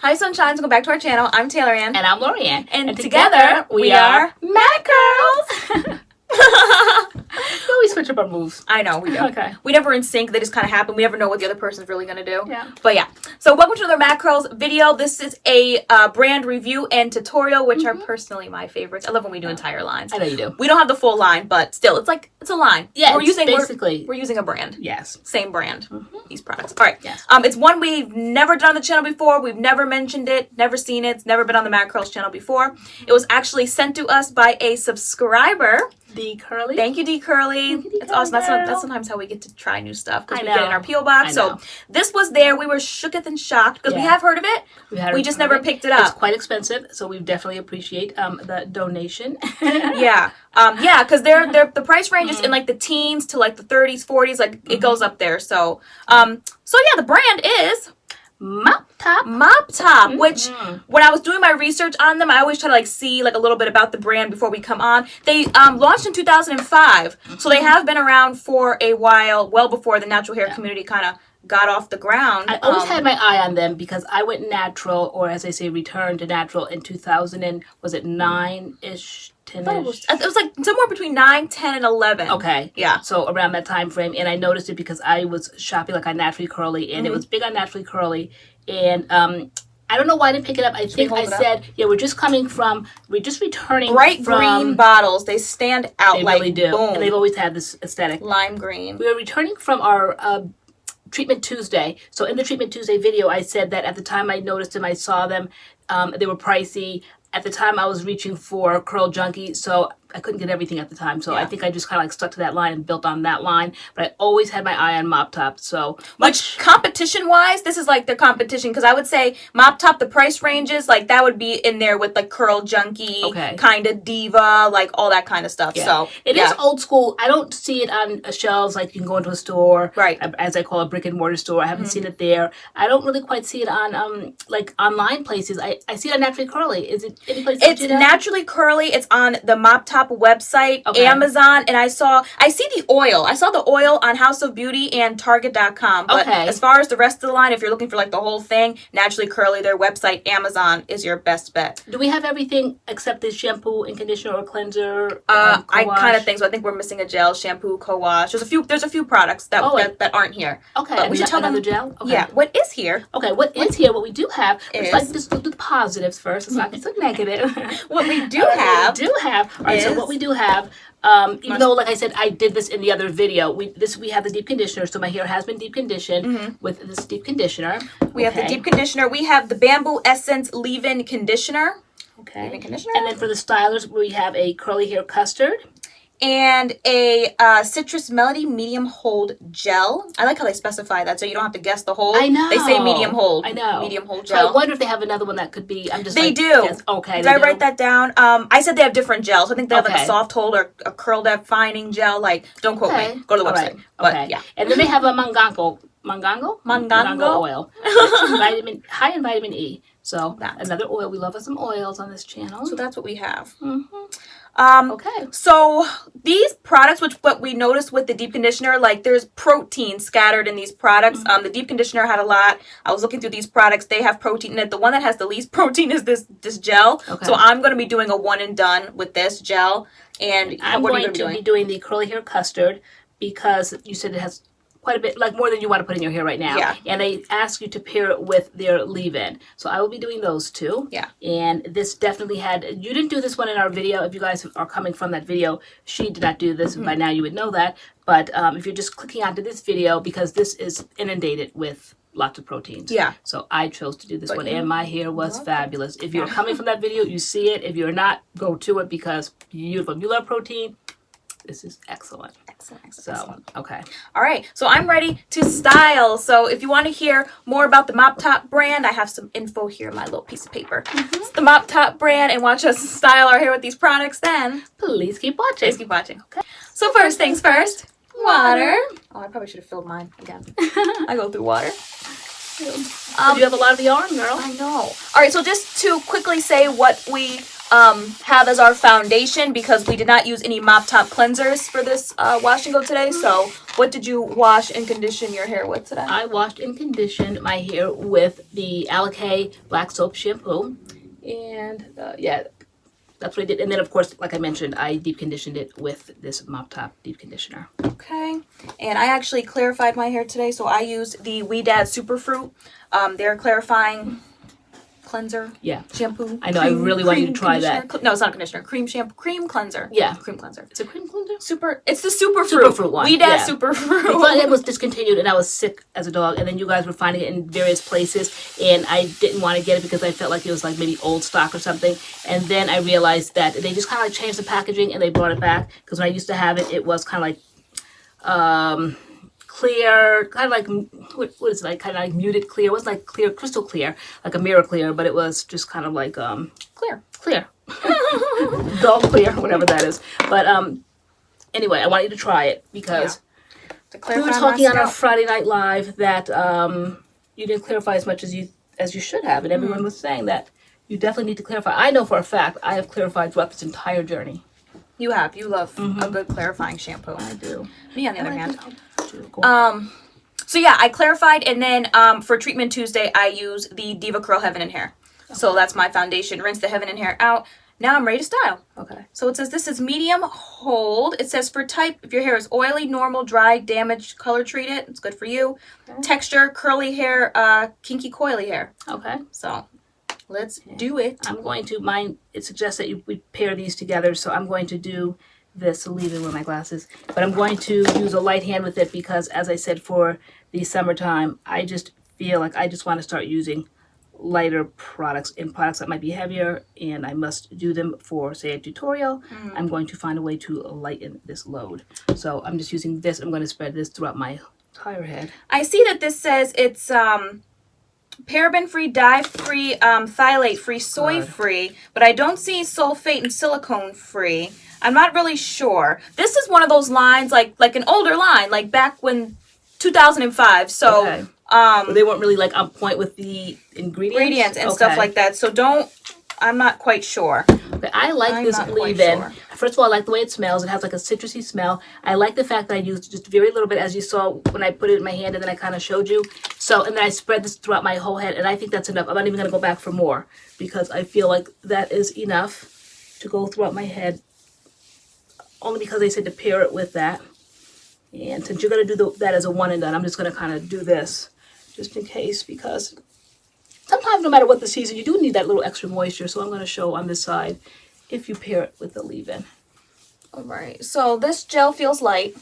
Hi Sunshines, welcome back to our channel. I'm TaylorAnne. And I'm LoriAnne. And together we are Madcurls. We always switch up our moves. I know, we do. Okay. We never in sync. They just kind of happen. We never know what the other person's really going to do. Yeah. But yeah. So welcome to another Madcurls video. This is a brand review and tutorial, which are personally my favorites. I love when we do entire lines. I know you do. We don't have the full line, but still, it's a line. Yeah, we're using basically. We're using a brand. Yes. Same brand. These products. All right. Yes. It's one we've never done on the channel before. We've never mentioned it, never seen it. It's never been on the Madcurls channel before. It was actually sent to us by a subscriber. D Curly. Thank you, D Curly. It's awesome. That's sometimes how we get to try new stuff because we get in our P.O Box. So this was there. We were shooketh and shocked because we have heard of it. We just never picked it up. It's quite expensive, so we definitely appreciate the donation. Yeah. Yeah, because the price range is in like the teens to like the 30s, 40s. Like it goes up there. So yeah, the brand is MOP Top, which when I was doing my research on them, I always try to like see like a little bit about the brand before we come on. They launched in 2005, so they have been around for a while, well before the natural hair community kind of got off the ground. I always had my eye on them because I went natural, or as I say, returned to natural in 2000 and was it 9-ish? It was like somewhere between 9, 10, and 11. Okay. Yeah. So around that time frame, and I noticed it because I was shopping like on Naturally Curly, and it was big on Naturally Curly, and I don't know why I didn't pick it up. I think I said, yeah, we're just returning bright from green bottles. They stand out. They like really do, boom. and they've always had this aesthetic. Lime green. We were returning from our Treatment Tuesday. So in the Treatment Tuesday video, I said that at the time I noticed them, I saw them, they were pricey. At the time, I was reaching for Curl Junkie, so I couldn't get everything at the time. So I think I just kind of like stuck to that line and built on that line. But I always had my eye on Mop Top. So which competition-wise, this is like their competition because I would say Mop Top, the price ranges, like that would be in there with like Curl Junkie, kind of Diva, like all that kind of stuff. Yeah. So it is old school. I don't see it on shelves like you can go into a store, right? As I call a brick and mortar store. I haven't seen it there. I don't really quite see it on like online places. I see it on Naturally Curly. Is it any place? It's Naturally Curly. It's on the Mop Top website, Amazon, and I see the oil. I saw the oil on House of Beauty and Target.com. But as far as the rest of the line, if you're looking for like the whole thing, Naturally Curly, their website, Amazon is your best bet. Do we have everything except the shampoo and conditioner or cleanser? I kind of think so. I think we're missing a gel, shampoo, co-wash. There's a few products that aren't here. Okay, but we should tell them the gel. Okay. Yeah, what is here? Okay, what is here? What we do have is like just do the positives first. It's not just a negative. What we do have. All right, so what we do have, even though, like I said, I did this in the other video, we have the deep conditioner, so my hair has been deep conditioned with this deep conditioner. We have the deep conditioner. We have the Bamboo Essence Leave-In Conditioner. Okay. Leave-In conditioner. And then for the stylers, we have a curly hair custard. And a Citrus Melody Medium Hold Gel. I like how they specify that, so you don't have to guess the hold. I know. They say medium hold. I know. Medium hold gel. So I wonder if they have another one that could be. They do. Guess. Okay. Did I write that down? I said they have different gels. I think they have like a soft hold or a curl defining gel. Like, don't quote me. Go to the website. But yeah. And then they have a mangango oil. High in vitamin E. So another oil. We love us some oils on this channel. So that's what we have. Okay. So these products, what we noticed with the deep conditioner, like there's protein scattered in these products. The deep conditioner had a lot. I was looking through these products. They have protein in it. The one that has the least protein is this gel. Okay. So I'm going to be doing a one and done with this gel. And I'm going to be doing the curly hair custard because you said it has quite a bit, like more than you want to put in your hair right now. Yeah. And they ask you to pair it with their leave-in. So I will be doing those two. Yeah. And this definitely you didn't do this one in our video. If you guys are coming from that video, she did not do this. By now you would know that. But if you're just clicking onto this video, because this is inundated with lots of proteins. Yeah. So I chose to do this one, and my hair was fabulous. If you're coming from that video, you see it. If you're not, go to it because beautiful. If you love protein, this is excellent. Excellent. Okay. All right. So I'm ready to style. So if you want to hear more about the Mop Top brand, I have some info here in my little piece of paper. It's the Mop Top brand, and watch us style our hair with these products. Then please keep watching. Okay. So first things first, water. Oh, I probably should have filled mine again. I go through water. You have a lot of yarn, girl. I know. All right. So just to quickly say what we have as our foundation because we did not use any mop top cleansers for this wash and go today. So what did you wash and condition your hair with today? I washed and conditioned my hair with the Alikay Black Soap Shampoo. And yeah, that's what I did. And then, of course, like I mentioned, I deep conditioned it with this Mop Top deep conditioner. Okay. And I actually clarified my hair today. So I used the Dad Superfruit. They're clarifying cleanser. Yeah. Shampoo. I know. I really want you to try that. No, it's not a conditioner. Cream shampoo. Cream cleanser. Yeah. Cream cleanser. It's a cream cleanser? It's the Superfruit one. Dad Yeah. Superfruit. Because it was discontinued and I was sick as a dog. And then you guys were finding it in various places. And I didn't want to get it because I felt like it was like maybe old stock or something. And then I realized that they just kind of like changed the packaging and they brought it back. Because when I used to have it, it was kind of like clear, kind of like, what is it, like kind of like muted clear. It wasn't like clear, crystal clear, like a mirror clear, but it was just kind of like clear dull clear, whatever that is. But anyway, I want you to try it because we were talking on our Friday Night Live that you didn't clarify as much as you should have, and everyone was saying that you definitely need to clarify. I know for a fact I have clarified throughout this entire journey. You have. You love a good clarifying shampoo. I do. Me on the other hand. Cool. So yeah, I clarified, and then for Treatment Tuesday, I use the Diva Curl Heaven and Hair. Okay. So that's my foundation. Rinse the Heaven and Hair out. Now I'm ready to style. Okay. So it says this is medium hold. It says for type, if your hair is oily, normal, dry, damaged, color treated, it's good for you. Okay. Texture, curly hair, kinky, coily hair. Okay. So let's do it. I'm going to, it suggests that we pair these together, so I'm going to do this, leave it with my glasses, but I'm going to use a light hand with it because, as I said, for the summertime, I just feel like I just want to start using lighter products and products that might be heavier, and I must do them for, say, a tutorial. I'm going to find a way to lighten this load. So I'm just using this. I'm going to spread this throughout my entire head. I see that this says it's paraben-free, dye-free, phthalate-free, soy-free, but I don't see sulfate and silicone-free. I'm not really sure. This is one of those lines, like an older line, like back when 2005. So okay. They weren't really like on point with the ingredients and stuff like that. So I'm not quite sure. Okay, I like this leave-in. Sure. First of all, I like the way it smells. It has like a citrusy smell. I like the fact that I used just very little bit, as you saw when I put it in my hand, and then I kind of showed you. So, and then I spread this throughout my whole head, and I think that's enough. I'm not even going to go back for more because I feel like that is enough to go throughout my head. Only because they said to pair it with that. And since you're going to do that as a one and done, I'm just going to kind of do this just in case, because sometimes no matter what the season, you do need that little extra moisture. So I'm going to show on this side if you pair it with the leave-in. All right. So this gel feels light.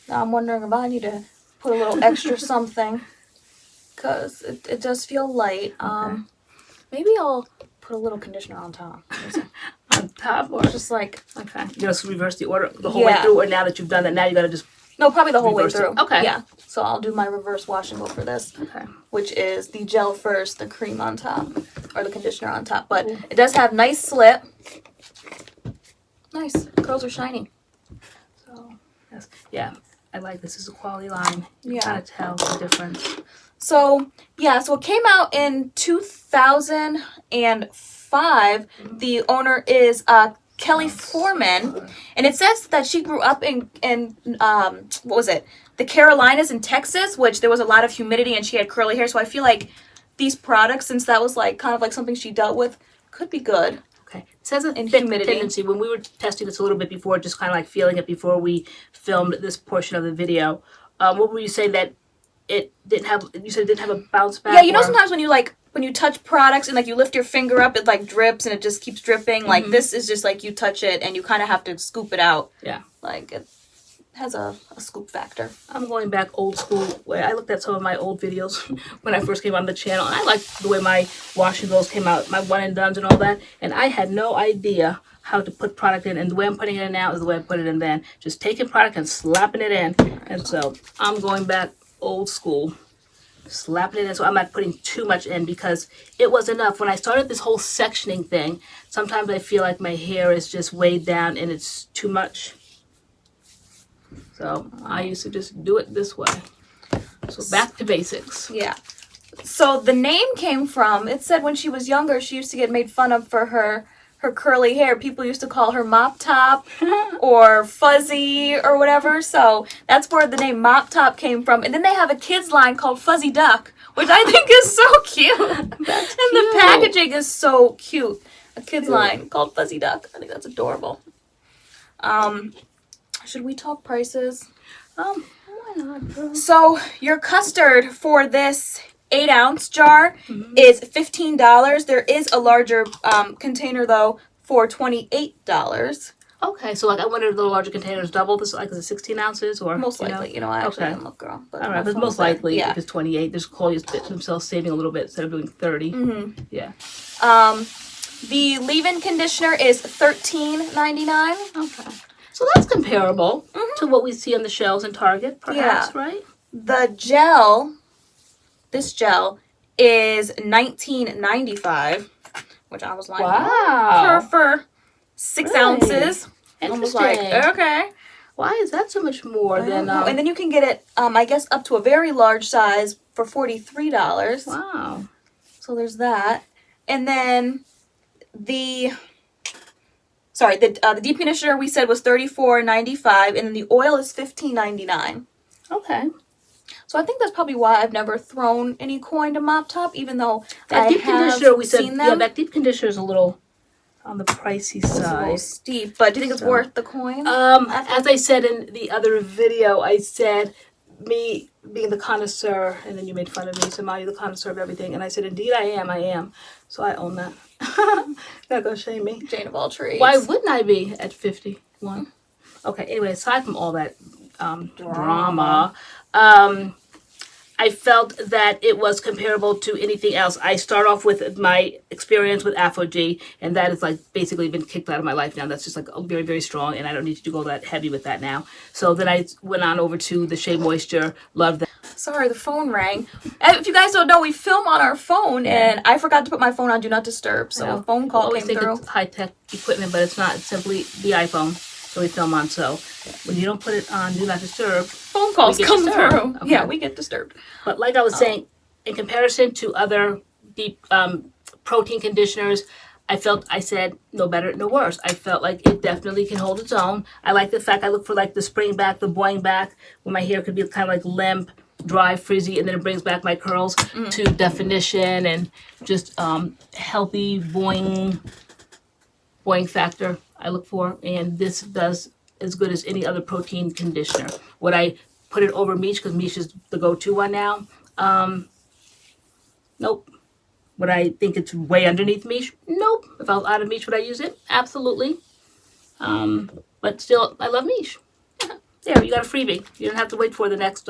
Now I'm wondering if I need to put a little extra something because it does feel light. Okay. Maybe I'll put a little conditioner on top. On top, or just like, okay, you're gonna reverse the order the whole way through, or now that you've done that, now you gotta just probably the whole way through. Okay, yeah. So I'll do my reverse wash and go for this. Okay, which is the gel first, the cream on top, or the conditioner on top. But it does have nice slip. Nice curls are shiny. So yes, yeah, I like this. Is a quality line. You kind of tell the difference. So yeah, so it came out in 2005. The owner is Kelly Foreman, and it says that she grew up in what was it, the Carolinas in Texas, which there was a lot of humidity and she had curly hair. So I feel like these products, since that was like kind of like something she dealt with, could be good. Okay, it says a in thick humidity. tendency. When we were testing this a little bit before, just kind of like feeling it before we filmed this portion of the video, what were you saying that it didn't have? You said it didn't have a bounce back. Yeah, you know, sometimes when you touch products and like you lift your finger up, it like drips and it just keeps dripping. Like this is just like you touch it and you kind of have to scoop it out. Yeah, like it has a scoop factor. I'm going back old school. Where I looked at some of my old videos when I first came on the channel, and I liked the way my wash and goes came out, my one and dones and all that. And I had no idea how to put product in, and the way I'm putting it in now is the way I put it in then. Just taking product and slapping it in. And so I'm going back old school, slapping it in. So I'm not putting too much in because it was enough. When I started this whole sectioning thing, sometimes I feel like my hair is just weighed down and it's too much. So I used to just do it this way. So back to basics. Yeah. So the name came from, it said when she was younger, she used to get made fun of for her her curly hair. People used to call her Mop Top or Fuzzy or whatever. So that's where the name Mop Top came from. And then they have a kids line called Fuzzy Duck, which I think is so cute. That's and cute. the packaging is so cute. A kids line called Fuzzy Duck. I think that's adorable. Should we talk prices? Why not, girl? So your custard for this 8-ounce jar is $15. There is a larger container though for $28. Okay, so like I wonder if the larger containers double this, like is it 16 ounces or Most likely, I actually didn't look, girl. But all right, but most likely if it's 28, there's Chloe's bit themselves saving a little bit instead of doing 30. Yeah. The leave-in conditioner is $13.99. Okay. So that's comparable to what we see on the shelves in Target, perhaps, right? The gel, this gel, is $19.95, which I was like, wow, for 6 ounces. I was like, okay. Why is that so much more than? And then you can get it, I guess, up to a very large size for $43. Wow. So there's that, and then the deep conditioner we said was $34.95, and then the oil is $15.99. Okay. So I think that's probably why I've never thrown any coin to Mop Top, even though that deep conditioner we said, seen them. Yeah, that deep conditioner is a little on the pricey side. It's a little steep, but do you think it's worth the coin? As I said in the other video, I said me being the connoisseur, and then you made fun of me, so now you're the connoisseur of everything, and I said, indeed I am. So I own that. Not gonna shame me. Jane of all trades. Why wouldn't I be at 51? Okay, anyway, aside from all that drama, I felt that it was comparable to anything else. I start off with my experience with Afro-G, and that is like basically been kicked out of my life now. That's just like very, very strong, and I don't need to go that heavy with that now. So then I went on over to the Shea Moisture. Love that. Sorry, the phone rang. If you guys don't know, we film on our phone, and I forgot to put my phone on Do Not Disturb, so a phone call came through. It's high-tech equipment, but it's not. It's simply the iPhone, so we film on. So when you don't put it on Do Not Disturb, phone calls come disturbed. through. Okay. Yeah, we get disturbed. But like I was saying, in comparison to other deep protein conditioners, I said no better, no worse. I felt like it definitely can hold its own. I like the fact I look for like the spring back, the boing back, when my hair could be kind of like limp, dry, frizzy, and then it brings back my curls to definition and just healthy boing factor I look for. And this does as good as any other protein conditioner. Would I put it over Meech because Meech is the go-to one now? Nope. Would I think it's way underneath Meech? Nope. If I was out of Meech, would I use it? Absolutely. But still, I love Meech. There, you got a freebie. You don't have to wait for the next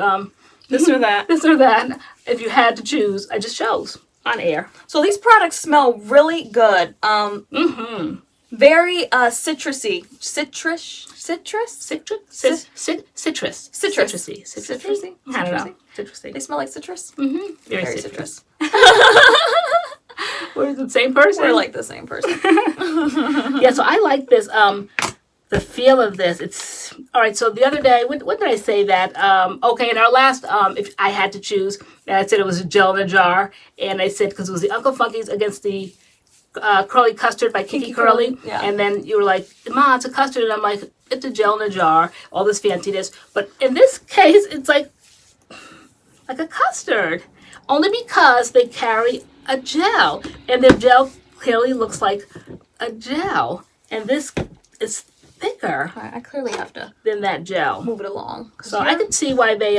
This or that. this or that. If you had to choose, I just chose on air. So these products smell really good. Very citrusy. Citrusy? I don't know. Citrusy. They smell like citrus? Very citrus. We're the same person? We're like the same person. Yeah, so I like this. The feel of this, it's all right. So the other day, when did I say that? Okay, in our last, if I had to choose, and I said it was a gel in a jar, and I said because it was the Uncle Funky's against the Curly Custard by Kinky Curly, yeah. And then you were like, Ma, it's a custard, and I'm like, it's a gel in a jar. All this fanciness, but in this case, it's like a custard, only because they carry a gel, and their gel clearly looks like a gel, and this is thicker. I clearly have to than that gel. Move it along. So I could see why they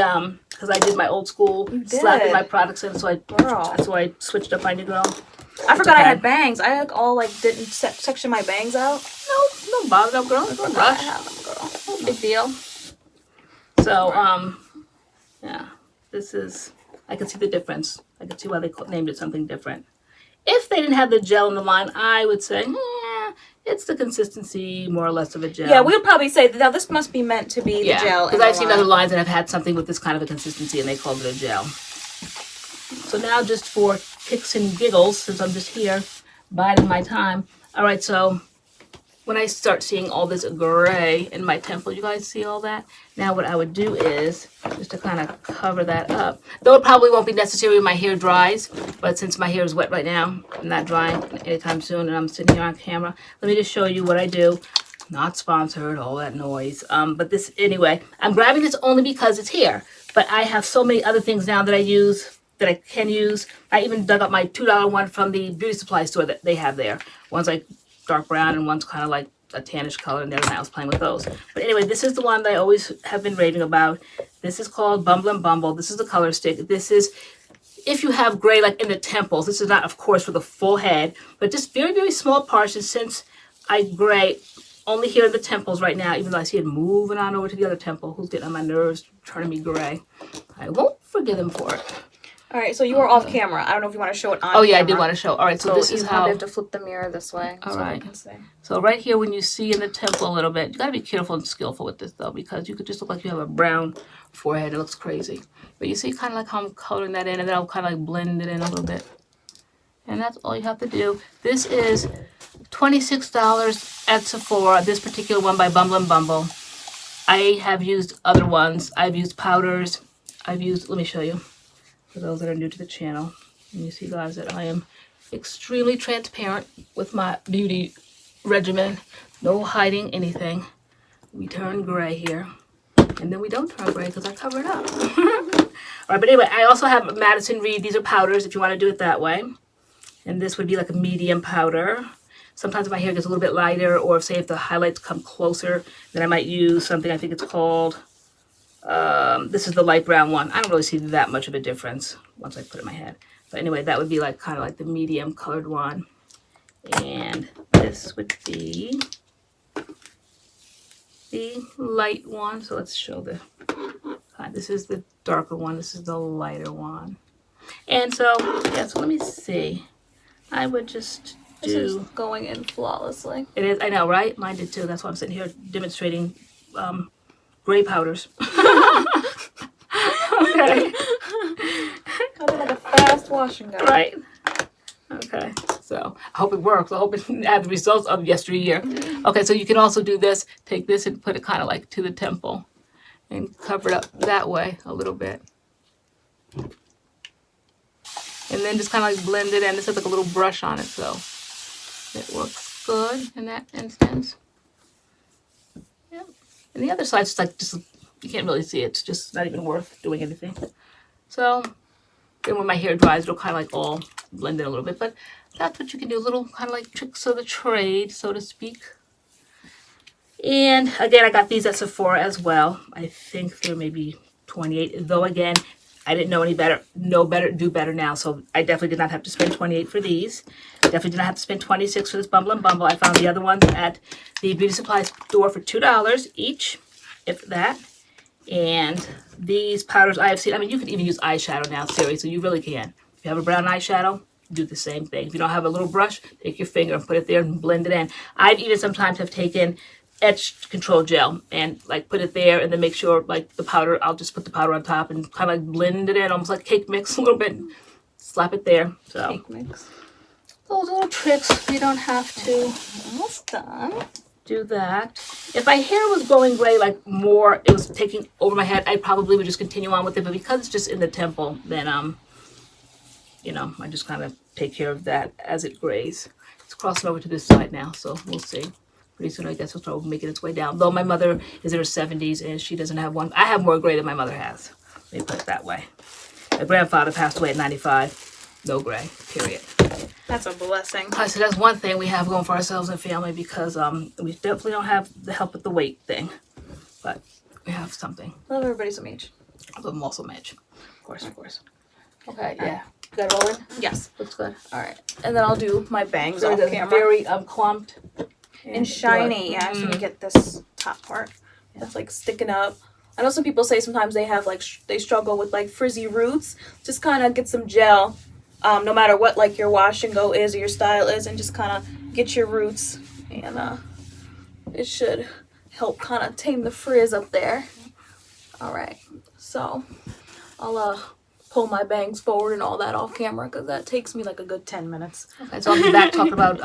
because I did my old school slapping my products in, so I switched up my new girl. I forgot I had bangs. I didn't section my bangs out. No bother them, girl. No rush. I have them, girl. No big deal. So yeah, this is. I can see the difference. I can see why they named it something different. If they didn't have the gel in the line, I would say, it's the consistency, more or less, of a gel. Yeah, we would probably say that this must be meant to be the gel. Because I've seen other lines that have had something with this kind of a consistency, and they called it a gel. So now, just for kicks and giggles, since I'm just here biding my time. All right, so when I start seeing all this gray in my temple, you guys see all that? Now what I would do is, just to kind of cover that up, though it probably won't be necessary when my hair dries, but since my hair is wet right now, I'm not drying anytime soon, and I'm sitting here on camera, let me just show you what I do. Not sponsored, all that noise. But this, anyway, I'm grabbing this only because it's here, but I have so many other things now that I use, that I can use. I even dug up my $2 one from the beauty supply store that they have there. One's like dark brown and one's kind of like a tannish color, and the other night I was playing with those. But anyway, this is the one that I always have been raving about. This is called Bumble and Bumble. This is the color stick. This is if you have gray like in the temples. This is not, of course, for the full head, but just very, very small parts. And since I gray only here in the temples right now, even though I see it moving on over to the other temple, who's getting on my nerves, turning me gray, I won't forgive him for it. All right, so you were off camera. I don't know if you want to show it on Oh, yeah, camera. I did want to show. All right, so this is how... You have to flip the mirror this way. All so right. we can see. So right here, when you see in the temple a little bit, you got to be careful and skillful with this, though, because you could just look like you have a brown forehead. It looks crazy. But you see kind of like how I'm coloring that in, and then I'll kind of like blend it in a little bit. And that's all you have to do. This is $26 at Sephora, this particular one by Bumble and Bumble. I have used other ones. I've used powders. I've used, let me show you, for those that are new to the channel. And you see, guys, that I am extremely transparent with my beauty regimen. No hiding anything. We turn gray here. And then we don't turn gray because I cover it up. All right, but anyway, I also have Madison Reed. These are powders if you want to do it that way. And this would be like a medium powder. Sometimes if my hair gets a little bit lighter, or say if the highlights come closer, then I might use something, I think it's called, this is the light brown one. I don't really see that much of a difference once I put it in my head. But anyway, that would be like kind of like the medium colored one. And this would be the light one. So let's show the, this is the darker one. This is the lighter one. And so, yeah, so let me see. I would just do... This is going in flawlessly. It is, I know, right? Mine did too. That's why I'm sitting here demonstrating gray powders. Okay. Got like a fast wash and go. Right. Okay. So I hope it works. I hope it had the results of yesteryear. Okay, so you can also do this. Take this and put it kind of like to the temple and cover it up that way a little bit. And then just kind of like blend it in. This has like a little brush on it, so it works good in that instance. Yep. And the other side's like just, you can't really see it. It's just not even worth doing anything. So then when my hair dries, it'll kind of like all blend in a little bit. But that's what you can do, little kind of like tricks of the trade, so to speak. And again, I got these at Sephora as well. I think they're maybe $28, though again, I didn't know any better, do better now. So I definitely did not have to spend $28 for these. Definitely did not have to spend $26 for this Bumble and Bumble. I found the other ones at the beauty supply store for $2 each, if that. And these powders I have seen, I mean, you can even use eyeshadow now, seriously, you really can. If you have a brown eyeshadow, do the same thing. If you don't have a little brush, take your finger and put it there and blend it in. I've even sometimes have taken etch control gel and like put it there and then make sure like the powder, I'll just put the powder on top and kind of like blend it in, almost like cake mix a little bit, slap it there. So Cake mix. Those little tricks, you don't have to Almost done. do that. If my hair was going gray, like more, it was taking over my head, I probably would just continue on with it. But because it's just in the temple, then you know, I just kind of take care of that as it grays. It's crossing over to this side now, so we'll see. Pretty soon, I guess it'll start making its way down. Though my mother is in her 70s and she doesn't have one. I have more gray than my mother has. Let me put it that way. My grandfather passed away at 95. No gray, period. That's a blessing. So that's one thing we have going for ourselves and family, because we definitely don't have the help with the weight thing. But we have something. Love everybody some each. But muscle match. Of course, of course. Okay, yeah. You got it rolling? Yes. Looks good. All right. And then I'll do my bangs So off they're camera. very clumped. And shiny, yeah. So you get this top part that's like sticking up. I know some people say sometimes they have like they struggle with like frizzy roots. Just kind of get some gel, no matter what like your wash and go is or your style is, and just kind of get your roots, and it should help kind of tame the frizz up there. All right, so I'll pull my bangs forward and all that off camera because that takes me like a good 10 minutes. Okay, so I'll be back talking about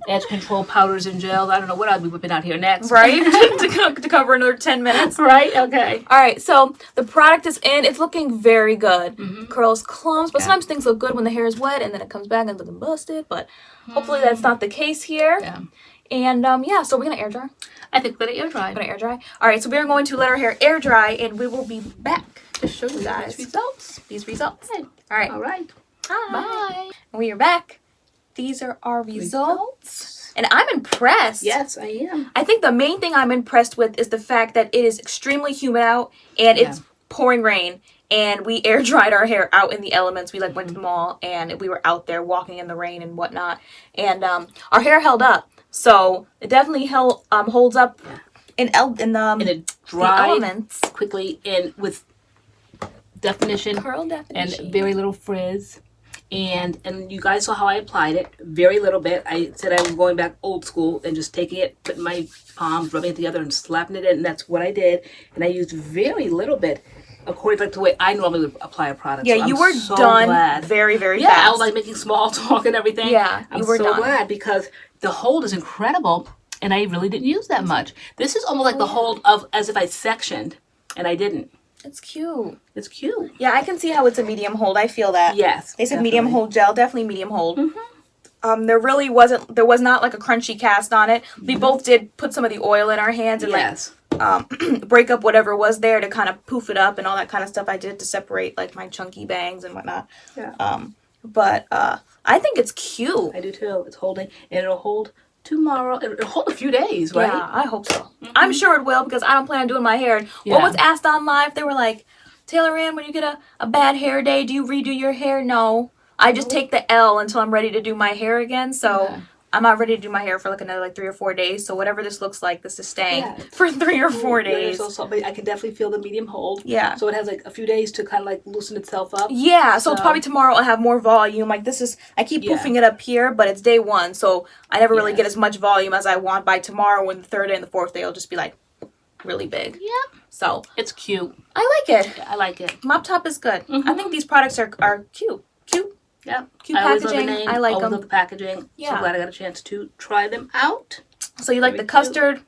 edge control powders and gels. I don't know what I'll be whipping out here next. Right? to cover another 10 minutes. Right? Okay. All right, so the product is in. It's looking very good. Curls clumps, but sometimes things look good when the hair is wet and then it comes back and it's looking busted, but hopefully that's not the case here. Yeah. And yeah, so we're going to air dry. I think we're going to air dry. We're going to air dry. All right, so we're going to let our hair air dry and we will be back to show you guys these results. Okay. All right. All right. Hi. Bye. And we are back. These are our results. And I'm impressed. Yes, I am. I think the main thing I'm impressed with is the fact that it is extremely humid out and it's pouring rain. And we air dried our hair out in the elements. We like went to the mall and we were out there walking in the rain and whatnot. And our hair held up. So it definitely holds up in it dried the elements quickly and with definition. Curl definition. And very little frizz. And you guys saw how I applied it. Very little bit. I said I was going back old school and just taking it, putting my palms, rubbing it together and slapping it in. And that's what I did. And I used very little bit according to like the way I normally would apply a product. Yeah, so you I'm were so done glad. very, very Yeah, fast. I was like making small talk and everything. Yeah, I'm you were so done. glad because the hold is incredible and I really didn't use that much. This is almost like the hold of as if I sectioned and I didn't. It's cute. It's cute. Yeah, I can see how it's a medium hold. I feel that. Yes. They said definitely. medium hold gel, definitely medium hold. There was not like a crunchy cast on it. We both did put some of the oil in our hands and Yes. break up whatever was there to kind of poof it up and all that kind of stuff I did to separate like my chunky bangs and whatnot. Yeah. But I think it's cute. I do too. It's holding and it'll hold tomorrow. It'll hold a few days, right? Yeah, I hope so. I'm sure it will because I don't plan on doing my hair. And what was asked on live, they were like, TaylorAnne, when you get a bad hair day, do you redo your hair? No. I just take the L until I'm ready to do my hair again. So I'm not ready to do my hair for like another 3 or 4 days. So whatever this looks like, this is staying for 3 or 4 days. So I can definitely feel the medium hold. Yeah. So it has like a few days to kind of like loosen itself up. Yeah, so probably tomorrow I'll have more volume. Like this is, I keep poofing it up here, but it's day 1. So I never really get as much volume as I want. By tomorrow, when the 3rd day and the 4th day, it'll just be like really big. Yep. So it's cute. I like it. I like it. Mop Top is good. I think these products are cute. Cute. Yeah. Cute I always packaging. love the name. I like always them. love the packaging. Yeah. So glad I got a chance to try them out. So you like the custard?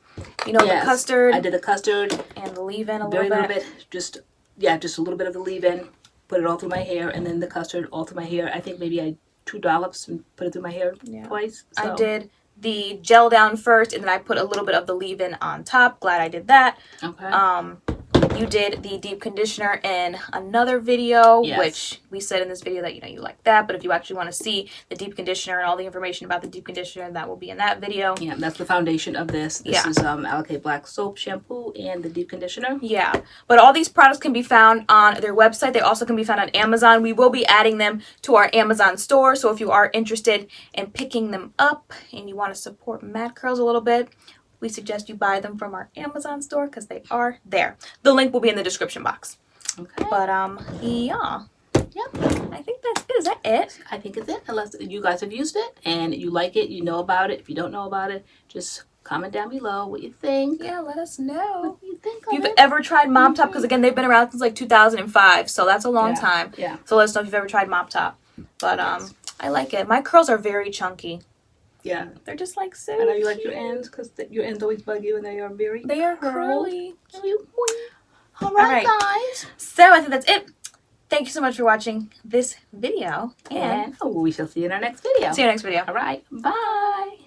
You know, the custard. I did the custard. And the leave-in a Very little bit. little bit. Just a little bit of the leave-in. Put it all through my hair, and then the custard all through my hair. I think maybe I 2 dollops and put it through my hair twice. So. I did the gel down first, and then I put a little bit of the leave-in on top. Glad I did that. Okay. You did the deep conditioner in another video, Yes. which we said in this video that, you know, you like that. But if you actually want to see the deep conditioner and all the information about the deep conditioner, that will be in that video. Yeah, that's the foundation of this. This is Alikay Black Soap Shampoo and the deep conditioner. Yeah, but all these products can be found on their website. They also can be found on Amazon. We will be adding them to our Amazon store. So if you are interested in picking them up and you want to support MADCURLS a little bit, we suggest you buy them from our Amazon store because they are there. The link will be in the description box. Okay. But yeah. Yep. I think that's it. Is that it? I think it's it. Unless you guys have used it and you like it, you know about it. If you don't know about it, just comment down below what you think. Yeah, let us know. What you think If you've ever tried Mop Top, because again, they've been around since like 2005, so that's a long time. Yeah. So let us know if you've ever tried Mop Top. But I like it. My curls are very chunky. Yeah. They're just like so I know you like cute. your ends because your ends always bug you and they are very They are curly. Cute. All right, guys. So I think that's it. Thank you so much for watching this video. And we shall see you in our next video. see you next video. All right. Bye.